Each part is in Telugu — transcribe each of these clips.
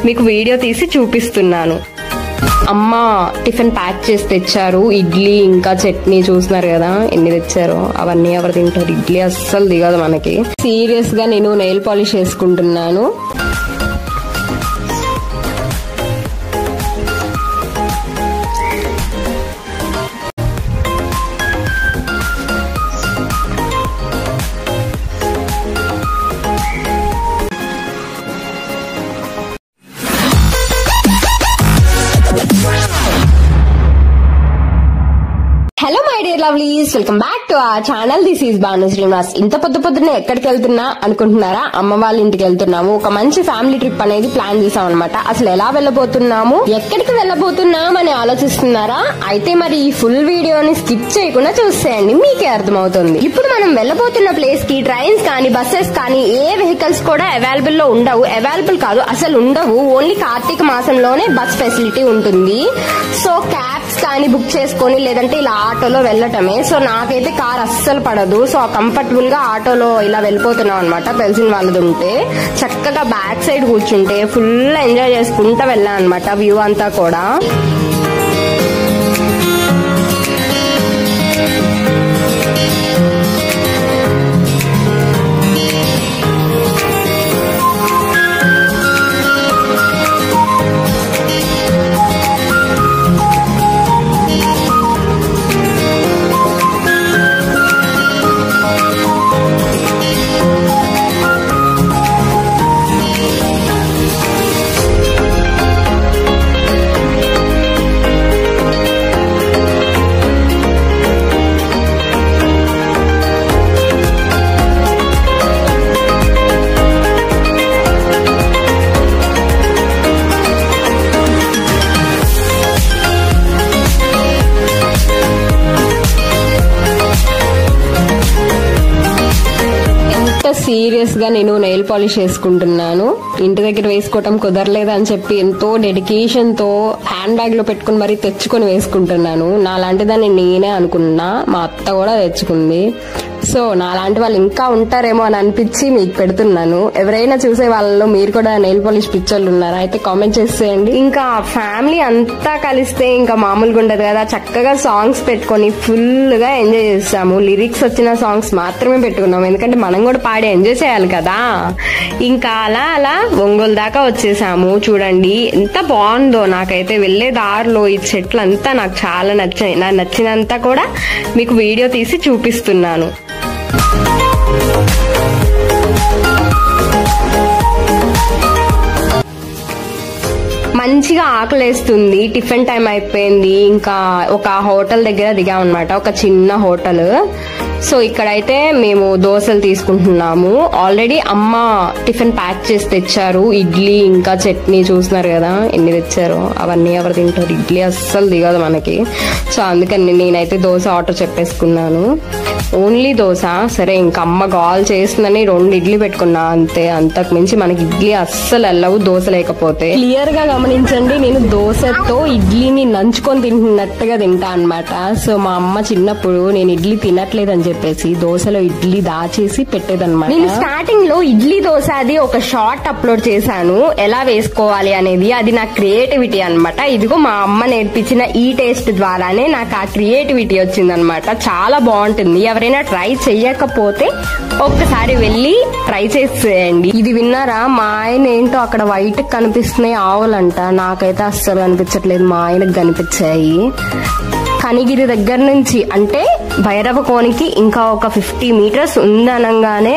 మీకు వీడియో తీసి చూపిస్తున్నాను. అమ్మ టిఫిన్ ప్యాక్ చేసి తెచ్చారు. ఇడ్లీ ఇంకా చట్నీ చూస్తున్నారు కదా ఎన్ని తెచ్చారో. అవన్నీ ఎవరు తింటారు? ఇడ్లీ అస్సలు దిగదు మనకి. సీరియస్ గా నేను నెయిల్ పాలిష్ వేసుకుంటున్నాను. Hello my dear lovelies, welcome back to our channel. This is Bhanu Srinivas. ఇంత పొద్దున్నే ఎక్కడికి వెళ్తున్నా అనుకుంటున్నారా? అమ్మ వాళ్ళ ఇంటికి వెళ్తున్నాము. ఒక మంచి ఫ్యామిలీ ట్రిప్ అనేది ప్లాన్ చేసాం అనమాట. అసలు ఎలా వెళ్ళబోతున్నాము, ఎక్కడికి వెళ్ళబోతున్నాం అని ఆలోచిస్తున్నారా? అయితే మరి ఈ ఫుల్ వీడియోని స్కిప్ చేయకుండా చూసేయండి, మీకే అర్థమవుతుంది. ఇప్పుడు మనం వెళ్ళబోతున్న ప్లేస్ కి ట్రైన్స్ కానీ బస్సెస్ కానీ ఏ వెహికల్స్ కూడా అవైలబుల్ లో ఉండవు. అవైలబుల్ కాదు, అసలు ఉండవు. ఓన్లీ కార్తీక మాసంలోనే బస్ ఫెసిలిటీ ఉంటుంది. సో క్యాబ్స్ కానీ బుక్ చేసుకొని లేదంటే ఇలా ఆటోలో వెళ్ళటమే. సో నాకైతే కార్ అస్సలు పడదు. సో కంఫర్టబుల్ గా ఆటోలో ఇలా వెళ్ళిపోతున్నాం అనమాట. తెలిసిన వాళ్ళది ఉంటే చక్కగా బ్యాక్ సైడ్ కూర్చుంటే ఫుల్ ఎంజాయ్ చేసుకుంటా వెళ్ళాం అనమాట వ్యూ అంతా కూడా. సీరియస్ గా నేను నెయిల్ పాలిష్ వేసుకుంటున్నాను. ఇంటి దగ్గర వేసుకోవటం కుదరలేదు అని చెప్పి ఎంతో డెడికేషన్ తో హ్యాండ్ బ్యాగ్ లో పెట్టుకుని మరీ తెచ్చుకొని వేసుకుంటున్నాను. నాలాంటిదాన్ని నేనే అనుకున్నా, మా అత్త కూడా తెచ్చుకుంది. సో నాలాంటి వాళ్ళు ఇంకా ఉంటారేమో అని అనిపించి మీకు పెడుతున్నాను. ఎవరైనా చూసే వాళ్ళలో మీరు కూడా నెయిల్ పాలిష్ పిక్చర్లు ఉన్నారా? అయితే కామెంట్ చేసేయండి. ఇంకా ఫ్యామిలీ అంతా కలిస్తే ఇంకా మామూలుగా ఉండదు కదా. చక్కగా సాంగ్స్ పెట్టుకొని ఫుల్ గా ఎంజాయ్ చేస్తాము. లిరిక్స్ వచ్చిన సాంగ్స్ మాత్రమే పెట్టుకున్నాము, ఎందుకంటే మనం కూడా పాడి ఎంజాయ్ చేయాలి కదా. ఇంకా అలా అలా ఒంగోలు దాకా వచ్చేసాము. చూడండి ఎంత బాగుందో. నాకైతే వెళ్లే దారిలో ఈ చెట్లు అంతా నాకు చాలా నచ్చాయి. నాకు నచ్చినంతా కూడా మీకు వీడియో తీసి చూపిస్తున్నాను. మంచిగా ఆకలేస్తుంది. టిఫిన్ టైం అయిపోయింది. ఇంకా ఒక హోటల్ దగ్గర దిగాం అనమాట, ఒక చిన్న హోటల్. సో ఇక్కడైతే మేము దోశలు తీసుకుంటున్నాము. ఆల్రెడీ అమ్మ టిఫిన్ ప్యాక్ చేసి తెచ్చారు. ఇడ్లీ ఇంకా చట్నీ చూస్తున్నారు కదా ఎన్ని తెచ్చారో. అవన్నీ ఎవరు తింటారు? ఇడ్లీ అస్సలు దిగదు మనకి. సో అందుకని నేనైతే దోశ ఆర్డర్ చెప్పేసుకున్నాను. ఓన్లీ దోశ. సరే ఇంకా అమ్మ కాల్ చేస్తుందని 2 ఇడ్లీ పెట్టుకున్నా అంతే. అంతకు మించి మనకి ఇడ్లీ అస్సలు వెళ్ళవు దోశ లేకపోతే. క్లియర్ గా గమనించండి, నేను దోశతో ఇడ్లీని నంచుకొని తింటున్నట్టుగా తింటా అనమాట. సో మా అమ్మ చిన్నప్పుడు నేను ఇడ్లీ తినట్లేదని చెప్పేసి దోశలో ఇడ్లీ దాచేసి పెట్టేదన్నమాట. నేను స్టార్టింగ్ లో ఇడ్లీ దోశ అది ఒక షార్ట్ అప్లోడ్ చేశాను, ఎలా వేసుకోవాలి అనేది. అది నా క్రియేటివిటీ అనమాట. ఇదిగో మా అమ్మ నేర్పించిన ఈ టేస్ట్ ద్వారానే నాకు ఆ క్రియేటివిటీ వచ్చిందనమాట. చాలా బాగుంటుంది. ఎవరైనా ట్రై చెయ్యకపోతే ఒక్కసారి వెళ్ళి ట్రై చేసేయండి. ఇది విన్నారా? మా ఆయన ఏంటో అక్కడ వైట్ కనిపిస్తున్నాయి ఆవులంట. నాకైతే అస్సలు కనిపించట్లేదు, మా ఆయనకు కనిపించాయి. కనిగిరి దగ్గర నుంచి అంటే భైరవ కోనికి ఇంకా ఒక 50 మీటర్స్ ఉందనగానే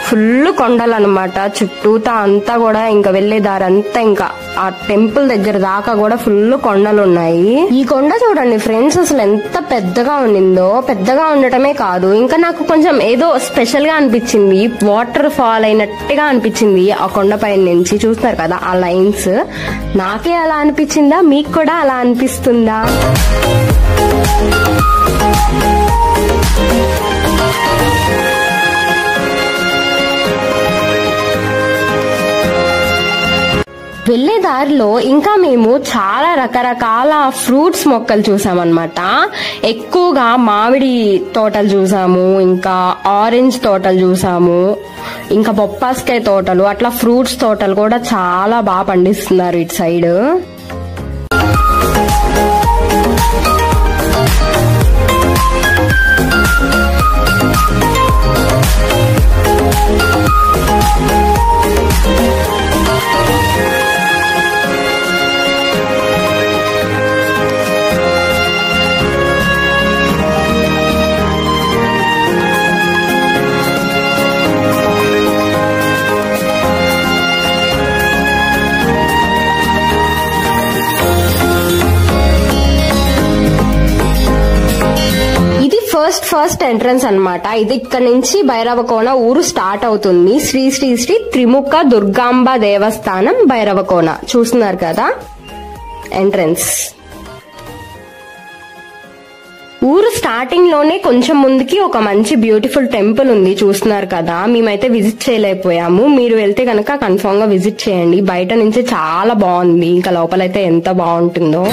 ఫుల్ కొండలు అనమాట. చుట్టూతా అంతా కూడా ఇంకా వెళ్లే దారంతా ఇంకా ఆ టెంపుల్ దగ్గర దాకా కూడా ఫుల్ కొండలు ఉన్నాయి. ఈ కొండ చూడండి ఫ్రెండ్స్, అసలు ఎంత పెద్దగా ఉండిందో. పెద్దగా ఉండటమే కాదు, ఇంకా నాకు కొంచెం ఏదో స్పెషల్ గా అనిపించింది. వాటర్ ఫాల్ అయినట్టుగా అనిపించింది ఆ కొండపై నుంచి. చూస్తున్నారు కదా ఆ లైన్స్. నాకే అలా అనిపించిందా? మీకు కూడా అలా అనిపిస్తుందా? వెళ్లే దారిలో ఇంకా మేము చాలా రకరకాల ఫ్రూట్స్ మొక్కలు చూసామన్నమాట. ఎక్కువగా మామిడి తోటలు చూసాము, ఇంకా ఆరెంజ్ తోటలు చూసాము, ఇంకా బొప్పాస్కాయ తోటలు, అట్లా ఫ్రూట్స్ తోటలు కూడా చాలా బాగా పండిస్తున్నారు ఇటు సైడ్. ఫస్ట్ ఎంట్రన్స్ అన్నమాట. ఇది ఇక్కడ నుంచి భైరవకోన ఊరు స్టార్ట్ అవుతుంది. శ్రీ శ్రీ శ్రీ త్రిముఖ దుర్గాంబ దేవస్థానం భైరవకోన. చూస్తున్నారు కదా ఎంట్రన్స్. ఊరు స్టార్టింగ్ లోనే కొంచెం ముందుకి ఒక మంచి బ్యూటిఫుల్ టెంపుల్ ఉంది, చూస్తున్నారు కదా. మేమైతే విజిట్ చేయలేకపోయాము. మీరు వెళ్తే కనుక కన్ఫర్మ్ గా విజిట్ చేయండి. బయట నుంచి చాలా బాగుంది, ఇంకా లోపలైతే ఎంత బాగుంటుందో.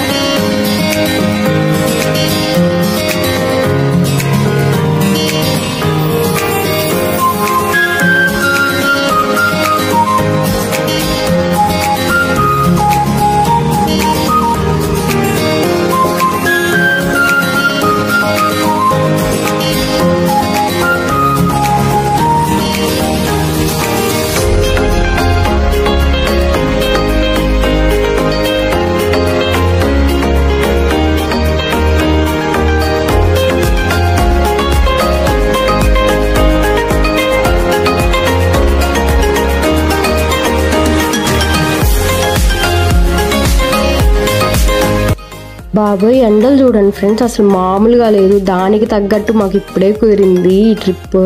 బాబోయ్ ఎండలు చూడండి ఫ్రెండ్స్, అసలు మామూలుగా లేదు. దానికి తగ్గట్టు మాకు ఇప్పుడే కుదిరింది ఈ ట్రిప్.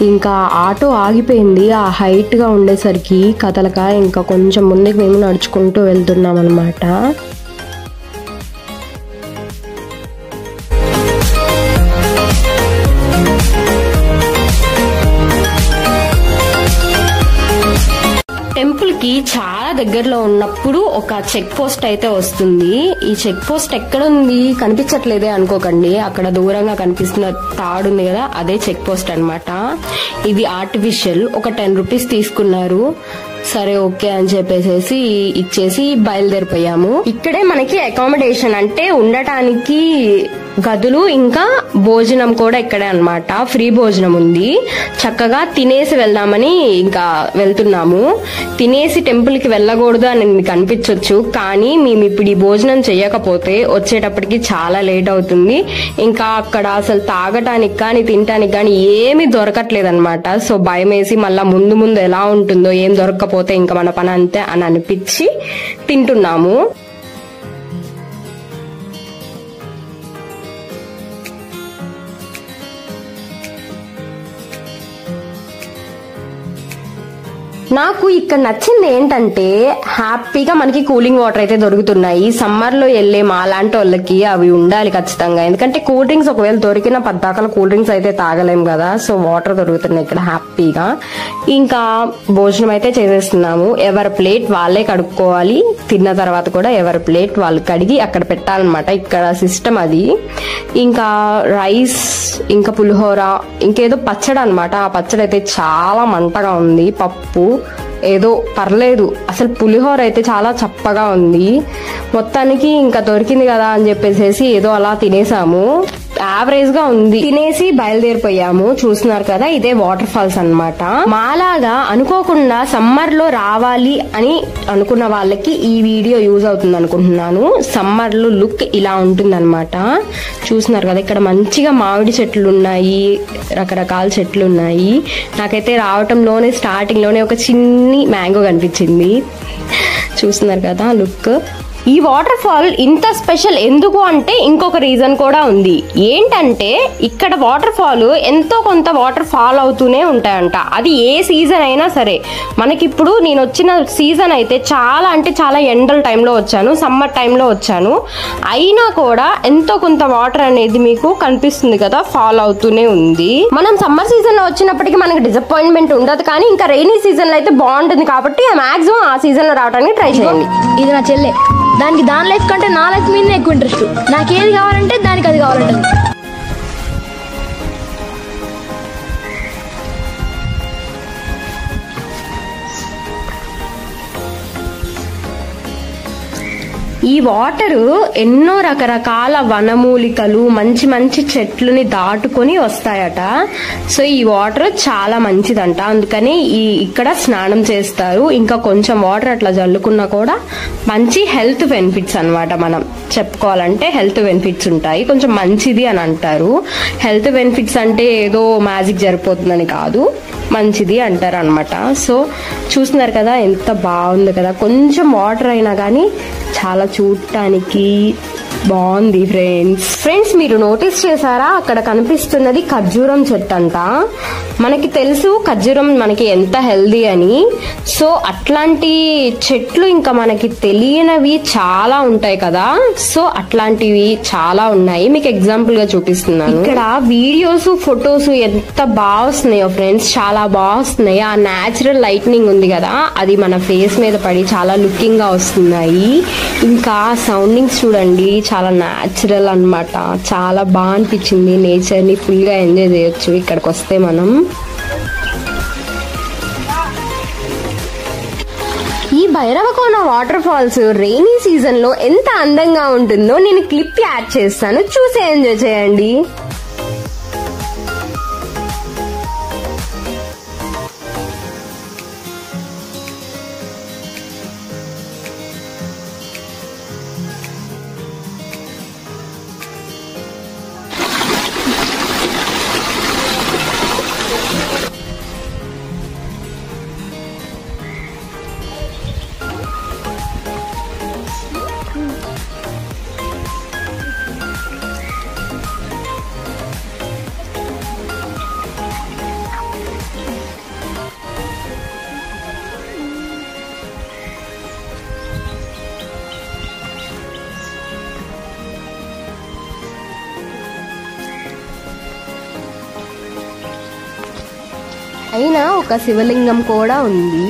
ఇంకా ఆటో ఆగిపోయింది ఆ హైట్ గా ఉండేసరికి కదలక. ఇంకా కొంచెం ముందుకు మేము నడుచుకుంటూ వెళ్తున్నాం అన్నమాట. టెంపుల్ కి చాలా దగ్గరలో ఉన్నప్పుడు ఒక చెక్ పోస్ట్ అయితే వస్తుంది. ఈ చెక్ పోస్ట్ ఎక్కడ ఉంది కనిపించట్లేదే అనుకోకండి, అక్కడ దూరంగా కనిపిస్తున్న తాడు ఉంది కదా, అదే చెక్ పోస్ట్ అన్నమాట. ఇది ఆర్టిఫిషియల్. ఒక 10 రూపీస్ తీసుకున్నారు. సరే ఓకే అని చెప్పేసి ఇచ్చేసి బయలుదేరిపోయాము. ఇక్కడే మనకి అకామిడేషన్ అంటే ఉండటానికి గదులు ఇంకా భోజనం కూడా ఇక్కడే అన్నమాట. ఫ్రీ భోజనం ఉంది. చక్కగా తినేసి వెళ్దామని ఇంకా వెళ్తున్నాము. తినేసి టెంపుల్ కి వెళ్ళకూడదు అని మీకు అనిపించవచ్చు, కానీ మేము ఇప్పుడు ఈ భోజనం చేయకపోతే వచ్చేటప్పటికి చాలా లేట్ అవుతుంది. ఇంకా అక్కడ అసలు తాగటానికి కానీ తినటానికి కానీ ఏమీ దొరకట్లేదు అనమాట. సో భయం వేసి మళ్ళా ముందు ముందు ఎలా ఉంటుందో, ఏం దొరకకపోతే ఇంకా మన పని అంతే అని అనిపించి తింటున్నాము. నాకు ఇక్కడ నచ్చింది ఏంటంటే హ్యాపీగా మనకి కూలింగ్ వాటర్ అయితే దొరుకుతున్నాయి. సమ్మర్ లో వెళ్లే మాలాంటి వాళ్ళకి అవి ఉండాలి ఖచ్చితంగా, ఎందుకంటే కూల్ డ్రింక్స్ ఒకవేళ దొరికిన పద్దాకల కూల్ డ్రింక్స్ అయితే తాగలేం కదా. సో వాటర్ దొరుకుతున్నాయి ఇక్కడ హ్యాపీగా. ఇంకా భోజనం అయితే చేసేస్తున్నాము. ఎవరి ప్లేట్ వాళ్ళే కడుక్కోవాలి. తిన్న తర్వాత కూడా ఎవరి ప్లేట్ వాళ్ళు కడిగి అక్కడ పెట్టాలన్నమాట. ఇక్కడ సిస్టమ్ అది. ఇంకా రైస్, ఇంకా పులిహోర, ఇంకేదో పచ్చడి అనమాట. ఆ పచ్చడి అయితే చాలా మంటగా ఉంది. పప్పు ఏదో పర్లేదు, అసలు పులిహోర అయితే చాలా చప్పగా ఉంది. మొత్తానికి ఇంకా దొరికింది కదా అని చెప్పేసి ఏదో అలా తినేసాము. యావరేజ్ గా ఉంది. తినేసి బయలుదేరిపోయాము. చూస్తున్నారు కదా, ఇదే వాటర్ ఫాల్స్ అన్నమాట. మాలాగా అనుకోకుండా సమ్మర్ లో రావాలి అని అనుకున్న వాళ్ళకి ఈ వీడియో యూజ్ అవుతుంది అనుకుంటున్నాను. సమ్మర్ లో లుక్ ఇలా ఉంటుంది అనమాట. చూస్తున్నారు కదా, ఇక్కడ మంచిగా మామిడి చెట్లు ఉన్నాయి, రకరకాల చెట్లు ఉన్నాయి. నాకైతే రావటంలోనే స్టార్టింగ్ లోనే ఒక చిన్ని మ్యాంగో కనిపించింది. చూస్తున్నారు కదా లుక్. ఈ వాటర్ ఫాల్ ఇంత స్పెషల్ ఎందుకు అంటే ఇంకొక రీజన్ కూడా ఉంది. ఏంటంటే ఇక్కడ వాటర్ ఫాల్ ఎంతో కొంత వాటర్ ఫాల్ అవుతూనే ఉంటాయంట. అది ఏ సీజన్ అయినా సరే. మనకిప్పుడు నేను వచ్చిన సీజన్ అయితే చాలా అంటే చాలా ఎండల టైంలో వచ్చాను, సమ్మర్ టైంలో వచ్చాను. అయినా కూడా ఎంతో కొంత వాటర్ అనేది మీకు కనిపిస్తుంది కదా, ఫాల్ అవుతూనే ఉంది. మనం సమ్మర్ సీజన్ లో వచ్చినప్పటికీ మనకి డిసప్పాయింట్మెంట్ ఉండదు, కానీ ఇంకా రైనీ సీజన్ లో అయితే బాగుంటుంది. కాబట్టి మాక్సిమం ఆ సీజన్ లో రావడానికి ట్రై చేయండి. ఇది నా చెల్లె, దానికి దాని లైఫ్ కంటే నా లైఫ్ మీదనే ఎక్కువ ఇంట్రెస్ట్. నాకు ఏది కావాలంటే దానికి అది కావాలంటుంది. ఈ వాటర్ ఎన్నో రకరకాల వనమూలికలు, మంచి మంచి చెట్లని దాటుకొని వస్తాయట. సో ఈ వాటర్ చాలా మంచిదంట, అందుకని ఇక్కడ స్నానం చేస్తారు. ఇంకా కొంచెం వాటర్ అట్లా జల్లుకున్నా కూడా మంచి హెల్త్ బెనిఫిట్స్ అన్నమాట. మనం చెప్పుకోవాలంటే హెల్త్ బెనిఫిట్స్ ఉంటాయి, కొంచెం మంచిది అని అంటారు. హెల్త్ బెనిఫిట్స్ అంటే ఏదో మ్యాజిక్ జరిపోతుందని కాదు, మంచిది అంటారు అనమాట. సో చూస్తున్నారు కదా ఎంత బాగుంది కదా, కొంచెం వాటర్ అయినా కానీ చాలా చూడటానికి బాగుంది. ఫ్రెండ్స్ మీరు నోటీస్ చేశారా, అక్కడ కనిపిస్తున్నది ఖర్జూరం చెట్టు అంట. మనకి తెలుసు ఖర్జూరం మనకి ఎంత హెల్దీ అని. సో అట్లాంటి చెట్లు ఇంకా మనకి తెలియనివి చాలా ఉంటాయి కదా. సో అట్లాంటివి చాలా ఉన్నాయి, మీకు ఎగ్జాంపుల్ గా చూపిస్తున్నాను. ఇక్కడ వీడియోస్, ఫొటోస్ ఎంత బాగా వస్తున్నాయో ఫ్రెండ్స్, చాలా బాగా వస్తున్నాయి. ఆ న్యాచురల్ లైట్నింగ్ ఉంది కదా, అది మన ఫేస్ మీద పడి చాలా లుకింగ్ గా వస్తున్నాయి. ఇంకా సౌండింగ్స్ చూడండి, చాలా న్యాచురల్ అన్నమాట. చాలా బాగా అనిపించింది. నేచర్ ని ఫుల్ గా ఎంజాయ్ చేయొచ్చు ఇక్కడికి వస్తే మనం. ఈ Bhairavakona water falls rainy season లో ఎంత అందంగా ఉంటుందో నేను క్లిప్ యాడ్ చేస్తాను, చూసి ఎంజాయ్ చేయండి. అయినా ఒక శివలింగం కూడా ఉంది.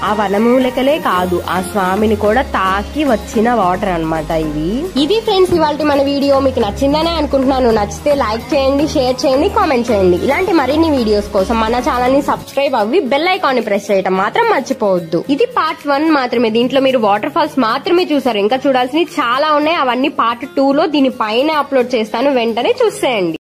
ఆ వనమూలికలే కాదు, ఆ స్వామిని కూడా తాకి వచ్చిన వాటర్ అన్నమాట ఇవి. ఇది ఫ్రెండ్స్ ఇవాళ మన వీడియో. మీకు నచ్చిందనే అనుకుంటున్నాను. నచ్చితే లైక్ చేయండి, షేర్ చేయండి, కామెంట్ చేయండి. ఇలాంటి మరిన్ని వీడియోస్ కోసం మన ఛానల్ ని సబ్స్క్రైబ్ అవ్వి బెల్ ఐకాన్ ని ప్రెస్ చేయడం మాత్రం మర్చిపోవద్దు. ఇది పార్ట్ 1 మాత్రమే. దీంట్లో మీరు వాటర్ ఫాల్స్ మాత్రమే చూసారు. ఇంకా చూడాల్సినవి చాలా ఉన్నాయి. అవన్నీ పార్ట్ 2 లో దీని పైన అప్లోడ్ చేస్తాను, వెంటనే చూసేయండి.